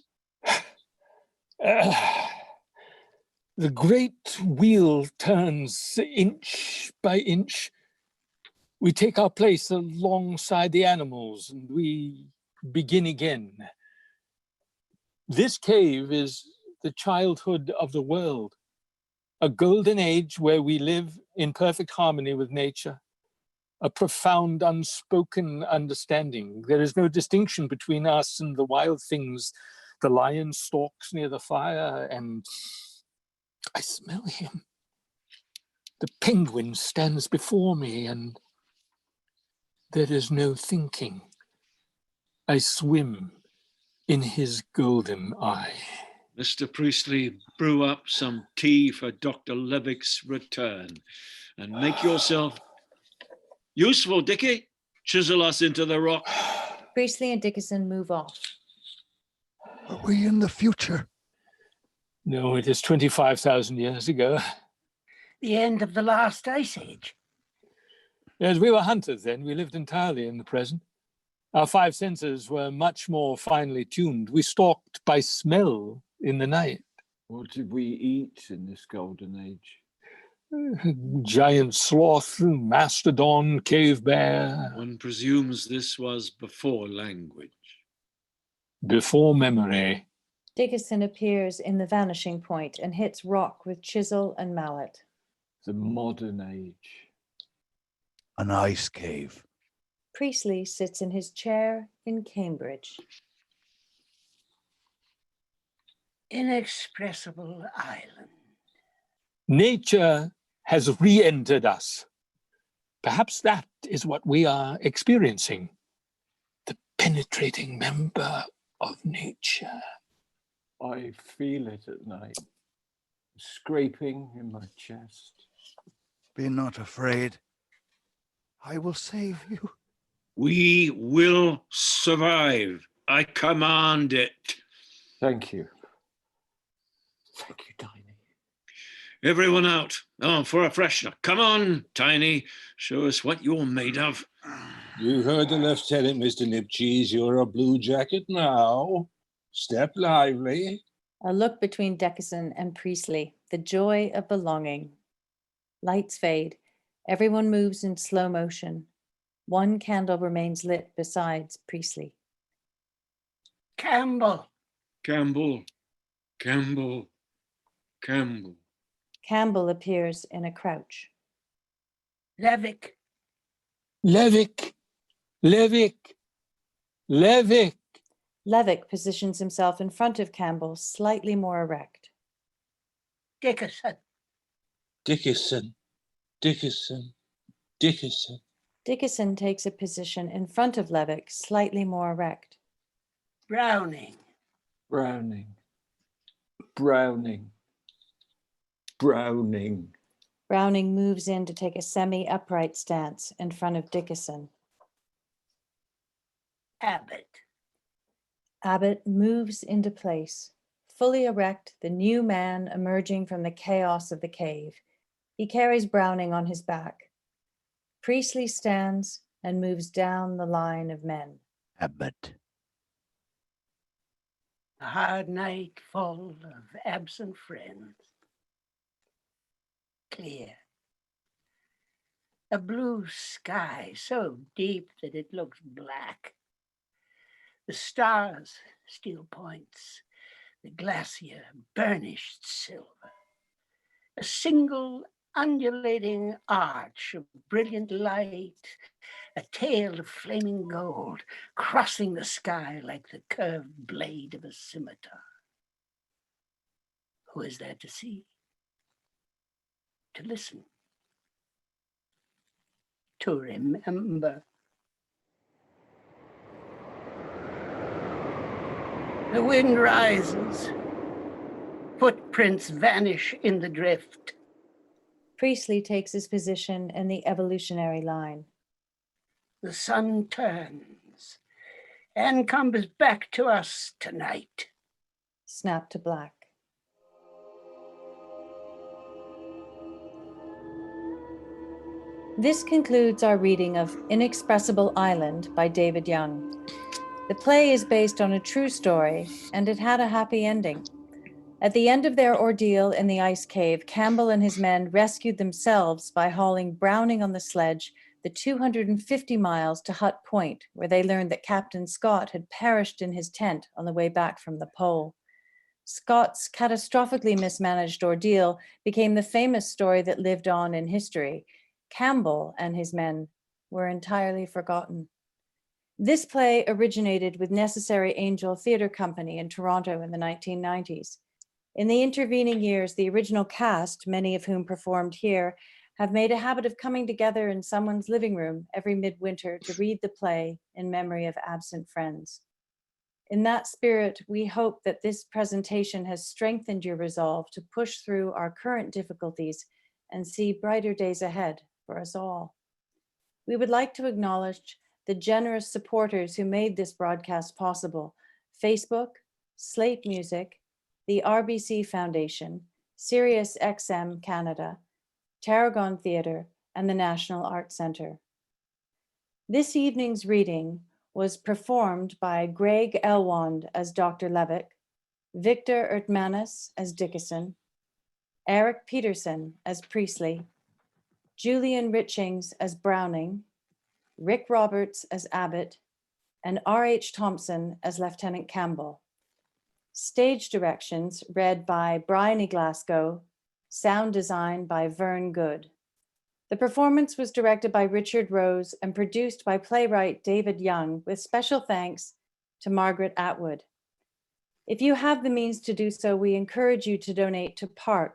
F: The great wheel turns inch by inch. We take our place alongside the animals and we begin again. This cave is the childhood of the world, a golden age where we live in perfect harmony with nature, a profound unspoken understanding. There is no distinction between us and the wild things. The lion stalks near the fire and I smell him. The penguin stands before me and there is no thinking. I swim in his golden eye.
G: Mr. Priestley, brew up some tea for Dr. Levick's return and make yourself useful, Dickie. Chisel us into the rock.
B: Priestley and Dickinson move off.
H: Are we in the future?
F: No, it is 25,000 years ago.
C: The end of the last ice age.
F: Yes, we were hunters then. We lived entirely in the present. Our five senses were much more finely tuned. We stalked by smell in the night.
E: What did we eat in this golden age?
F: Giant sloth, mastodon, cave bear,
G: One presumes this was before language.
F: before memory.
B: Dickinson appears in the vanishing point and hits rock with chisel and mallet.
E: The modern age.
H: An ice cave.
B: Priestley sits in his chair in Cambridge.
C: Inexpressible Island.
F: Nature has re-entered us. Perhaps that is what we are experiencing. The penetrating member of nature.
E: I feel it at night, scraping in my chest.
H: Be not afraid. I will save you.
G: We will survive. I command it.
E: Thank you. Thank you, Tiny.
G: Everyone out. Oh, for a freshener. Come on, Tiny. Show us what you're made of.
D: You heard the lieutenant, Mr. Nipcheese. You're a blue jacket now. Step lively.
B: A look between Dickinson and Priestley, the joy of belonging. Lights fade. Everyone moves in slow motion. One candle remains lit besides Priestley.
C: Campbell.
G: Campbell. Campbell. Campbell.
B: Campbell appears in a crouch.
C: Levick.
F: Levick, Levick, Levick.
B: Levick positions himself in front of Campbell, slightly more erect.
C: Dickinson.
D: Dickinson, Dickinson, Dickinson.
B: Dickinson takes a position in front of Levick, slightly more erect.
C: Browning.
E: Browning. Browning. Browning.
B: Browning moves in to take a semi-upright stance in front of Dickinson.
C: Abbott.
B: Abbott moves into place, fully erect, the new man emerging from the chaos of the cave. He carries Browning on his back. Priestley stands and moves down the line of men.
H: Abbott.
C: A hard night full of absent friends. Clear. A blue sky so deep that it looks black. The stars, steel points, the glacier, burnished silver. A single undulating arch of brilliant light, a tail of flaming gold, crossing the sky like the curved blade of a scimitar. Who is there to see? To listen? To remember? The wind rises. Footprints vanish in the drift.
B: Priestley takes his position in the evolutionary line.
C: The sun turns and comes back to us tonight.
B: Snap to black. This concludes our reading of Inexpressible Island by David Young. The play is based on a true story, and it had a happy ending. At the end of their ordeal in the ice cave, Campbell and his men rescued themselves by hauling Browning on the sledge the 250 miles to Hut Point, where they learned that Captain Scott had perished in his tent on the way back from the pole. Scott's catastrophically mismanaged ordeal became the famous story that lived on in history. Campbell and his men were entirely forgotten. This play originated with Necessary Angel Theatre Company in Toronto in the 1990s. In the intervening years, the original cast, many of whom performed here, have made a habit of coming together in someone's living room every midwinter to read the play in memory of absent friends. In that spirit, we hope that this presentation has strengthened your resolve to push through our current difficulties and see brighter days ahead for us all. We would like to acknowledge the generous supporters who made this broadcast possible: Facebook, Slate Music, the RBC Foundation, Sirius XM Canada, Tarragon Theatre, and the National Arts Centre. This evening's reading was performed by Greg Ellwand as Dr. Levick, Victor Ertmanis as Dickinson, Eric Peterson as Priestley, Julian Richings as Browning, Rick Roberts as Abbott, and R.H. Thomson as Lieutenant Campbell. Stage directions read by Briony Glassco, sound design by Verne Good. The performance was directed by Richard Rose and produced by playwright David Young, with special thanks to Margaret Atwood. If you have the means to do so, we encourage you to donate to PARC,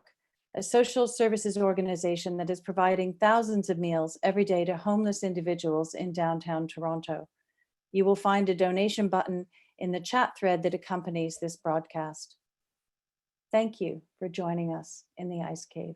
B: a social services organization that is providing thousands of meals every day to homeless individuals in downtown Toronto. You will find a donation button in the chat thread that accompanies this broadcast. Thank you for joining us in the Ice Cave.